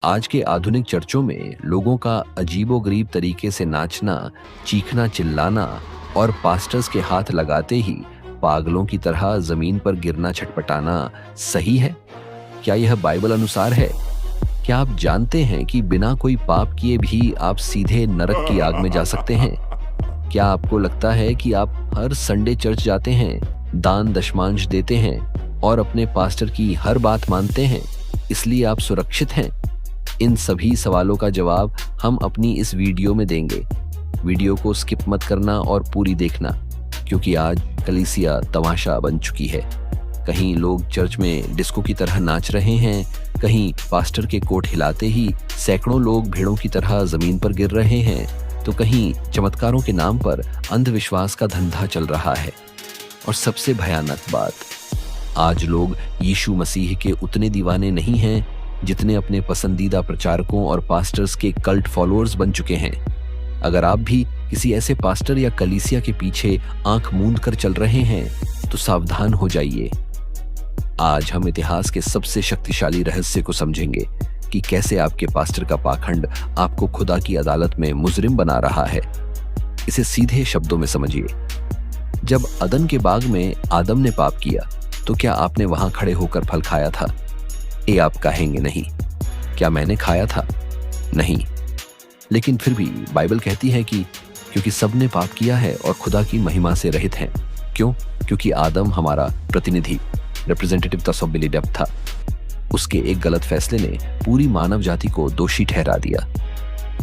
आज के आधुनिक चर्चों में लोगों का अजीबोगरीब तरीके से नाचना, चीखना, चिल्लाना और पास्टर्स के हाथ लगाते ही पागलों की तरह जमीन पर गिरना, छटपटाना सही है? क्या यह बाइबल अनुसार है? क्या आप जानते हैं कि बिना कोई पाप किए भी आप सीधे नरक की आग में जा सकते हैं? क्या आपको लगता है कि आप हर संडे चर्च जाते हैं, दान दशमांश देते हैं और अपने पास्टर की हर बात मानते हैं, इसलिए आप सुरक्षित हैं? इन सभी सवालों का जवाब हम अपनी इस वीडियो में देंगे। वीडियो को स्किप मत करना और पूरी देखना, क्योंकि आज कलीसिया तमाशा बन चुकी है। कहीं लोग चर्च में डिस्को की तरह नाच रहे हैं, कहीं पास्टर के कोट हिलाते ही सैकड़ों लोग भेड़ों की तरह जमीन पर गिर रहे हैं, तो कहीं चमत्कारों के नाम पर अंधविश्वास का धंधा चल रहा है। और सबसे भयानक बात, आज लोग यीशु मसीह के उतने दीवाने नहीं हैं जितने अपने पसंदीदा प्रचारकों और पास्टर्स के कल्ट फॉलोअर्स बन चुके हैं। अगर आप भी किसी ऐसे पास्टर या कलीसिया के पीछे आंख मूंद कर चल रहे हैं तो सावधान हो जाइए। आज हम इतिहास के सबसे शक्तिशाली रहस्य को समझेंगे कि कैसे आपके पास्टर का पाखंड आपको खुदा की अदालत में मुजरिम बना रहा है। इसे सीधे शब्दों में समझिए। जब अदन के बाग में आदम ने पाप किया तो क्या आपने वहां खड़े होकर फल खाया था? ये आप कहेंगे नहीं। क्या मैंने खाया था? नहीं। लेकिन फिर भी बाइबल कहती है कि क्योंकि सबने पाप किया है और खुदा की महिमा से रहित हैं। क्यों? क्योंकि आदम हमारा प्रतिनिधि, रिप्रेजेंटेटिव तसव्वुली था। उसके एक गलत फैसले ने पूरी मानव जाति को दोषी ठहरा दिया।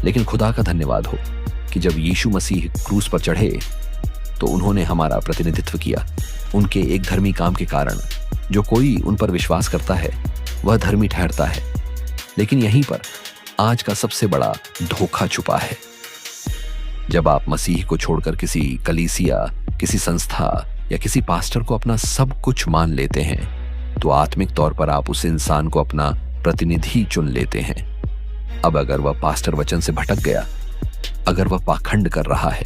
लेकिन खुदा का धन्यवाद हो कि जब यीशु मसीह क्रूस पर चढ़े तो उन्होंने हमारा प्रतिनिधित्व किया। उनके एक धर्मी काम के कारण जो कोई उन पर विश्वास करता है वह धर्मी ठहरता है। लेकिन यहीं पर आज का सबसे बड़ा धोखा छुपा है। जब आप मसीह को छोड़कर किसी कलीसिया, किसी संस्था या किसी पास्टर को अपना सब कुछ मान लेते हैं तो आत्मिक तौर पर आप उस इंसान को अपना प्रतिनिधि चुन लेते हैं। अब अगर वह पास्टर वचन से भटक गया, अगर वह पाखंड कर रहा है,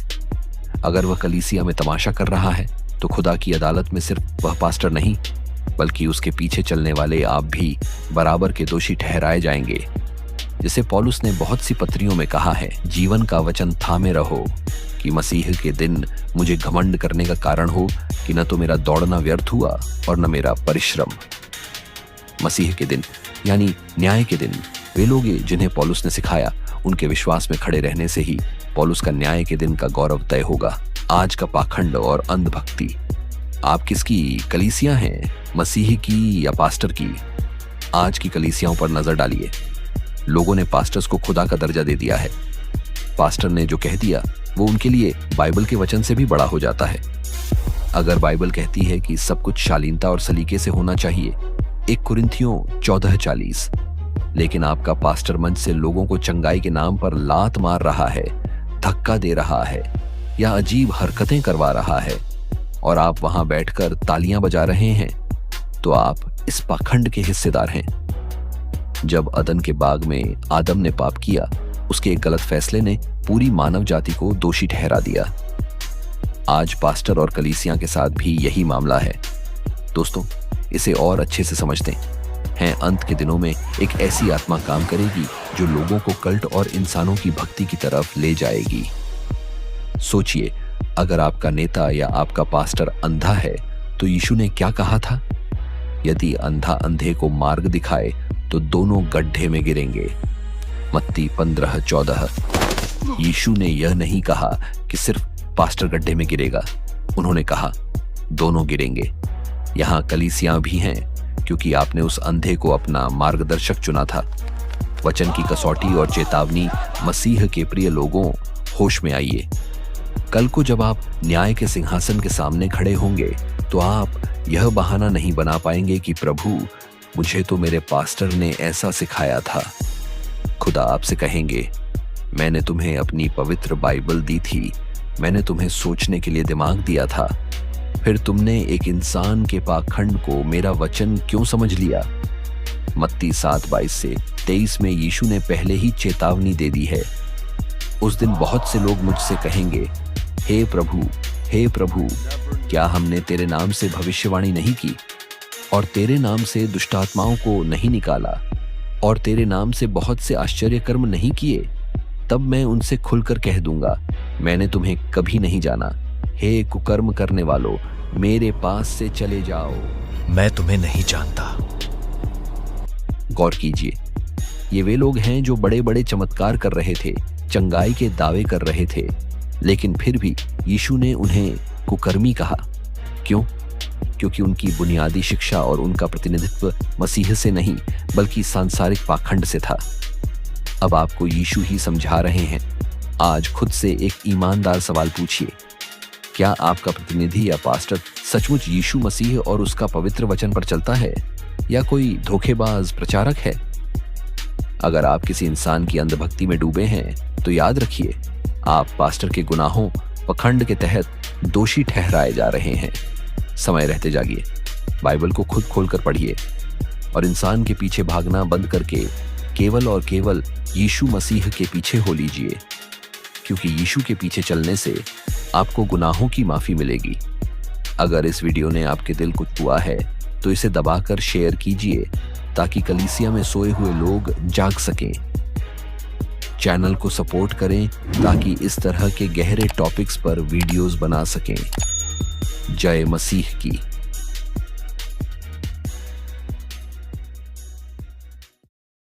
अगर वह कलीसिया में तमाशा कर रहा है, तो खुदा की अदालत में सिर्फ वह पास्टर नहीं बल्कि उसके पीछे चलने वाले आप भी बराबर के दोषी ठहराए जाएंगे। जिसे पौलुस ने बहुत सी पत्रियों में कहा है, जीवन का वचन थामे रहो कि मसीह के दिन मुझे घमंड करने का कारण हो कि न तो मेरा दौड़ना व्यर्थ हुआ और न मेरा परिश्रम। मसीह के दिन यानी न्याय के दिन वे लोग जिन्हें पौलुस ने सिखाया, उनके विश्वास में खड़े रहने से ही पौलुस का न्याय के दिन का गौरव तय होगा। आज का पाखंड और अंधभक्ति, आप किसकी कलीसिया हैं, मसीह की या पास्टर की? आज की कलीसियाओं पर नजर डालिए। लोगों ने पास्टर्स को खुदा का दर्जा दे दिया है। पास्टर ने जो कह दिया वो उनके लिए बाइबल के वचन से भी बड़ा हो जाता है। अगर बाइबल कहती है कि सब कुछ शालीनता और सलीके से होना चाहिए, 1 कुरिन्थियों 14:40, लेकिन आपका पास्टर मंच से लोगों को चंगाई के नाम पर लात मार रहा है, धक्का दे रहा है या अजीब हरकतें करवा रहा है और आप वहां बैठकर तालियां बजा रहे हैं, तो आप इस पाखंड के हिस्सेदार हैं। जब अदन के बाग में आदम ने पाप किया, उसके एक गलत फैसले ने पूरी मानव जाति को दोषी ठहरा दिया। आज पास्टर और कलीसिया के साथ भी यही मामला है। दोस्तों, इसे और अच्छे से समझते हैं। अंत के दिनों में एक ऐसी आत्मा काम करेगी जो लोगों को कल्ट और इंसानों की भक्ति की तरफ ले जाएगी। सोचिए, अगर आपका नेता या आपका पास्टर अंधा है तो यीशु ने क्या कहा था? यदि अंधा अंधे को मार्ग दिखाए तो दोनों गड्ढे में गिरेंगे। मत्ती 15:14। यीशु ने यह नहीं कहा कि सिर्फ पास्टर गड्ढे में गिरेगा, उन्होंने कहा दोनों गिरेंगे। यहां कलीसियां भी हैं क्योंकि आपने उस अंधे को अपना मार्गदर्शक चुना था। वचन की कसौटी और चेतावनी मसीह के प्रिय लोगों, होश में आइए। कल को जब आप न्याय के सिंहासन के सामने खड़े होंगे तो आप यह बहाना नहीं बना पाएंगे कि प्रभु, मुझे तो मेरे पास्टर ने ऐसा सिखाया था। खुदा आपसे कहेंगे, मैंने तुम्हें अपनी पवित्र बाइबल दी थी, मैंने तुम्हें सोचने के लिए दिमाग दिया था, फिर तुमने एक इंसान के पाखंड को मेरा वचन क्यों समझ लिया? मत्ती 7:22-23 में यीशु ने पहले ही चेतावनी दे दी है। उस दिन बहुत से लोग मुझसे कहेंगे, हे प्रभु, क्या हमने तेरे नाम से भविष्यवाणी नहीं की और तेरे नाम से दुष्टात्माओं को नहीं निकाला और तेरे नाम से बहुत से आश्चर्य कर्म नहीं किए, तब मैं उनसे खुलकर कह दूंगा, मैंने तुम्हें कभी नहीं जाना। हे कुकर्म करने वालों, मेरे पास से चले जाओ। मैं तुम्हें नहीं जानता। गौर कीजिए, ये वे लोग हैं जो बड़े बड़े चमत्कार कर रहे थे, चंगाई के दावे कर रहे थे, लेकिन फिर भी यीशु ने उन्हें कुकर्मी कहा। क्यों? क्योंकि उनकी बुनियादी शिक्षा और उनका प्रतिनिधित्व मसीह से नहीं बल्कि सांसारिक पाखंड से था। अब आपको यीशु ही समझा रहे हैं। आज खुद से एक ईमानदार सवाल पूछिए, क्या आपका प्रतिनिधि या पास्टर सचमुच यीशु मसीह और उसका पवित्र वचन पर चलता है या कोई धोखेबाज प्रचारक है? अगर आप किसी इंसान की अंधभक्ति में डूबे हैं तो याद रखिए, आप पास्टर के गुनाहों पखंड के तहत दोषी ठहराए जा रहे हैं। समय रहते जागिए, बाइबल को खुद खोलकर पढ़िए और इंसान के पीछे भागना बंद करके केवल और केवल यीशु मसीह के पीछे हो लीजिए, क्योंकि यीशु के पीछे चलने से आपको गुनाहों की माफी मिलेगी। अगर इस वीडियो ने आपके दिल को छुआ है तो इसे दबाकर शेयर कीजिए ताकि कलीसिया में सोए हुए लोग जाग सकें। चैनल को सपोर्ट करें ताकि इस तरह के गहरे टॉपिक्स पर वीडियोस बना सकें। जय मसीह की।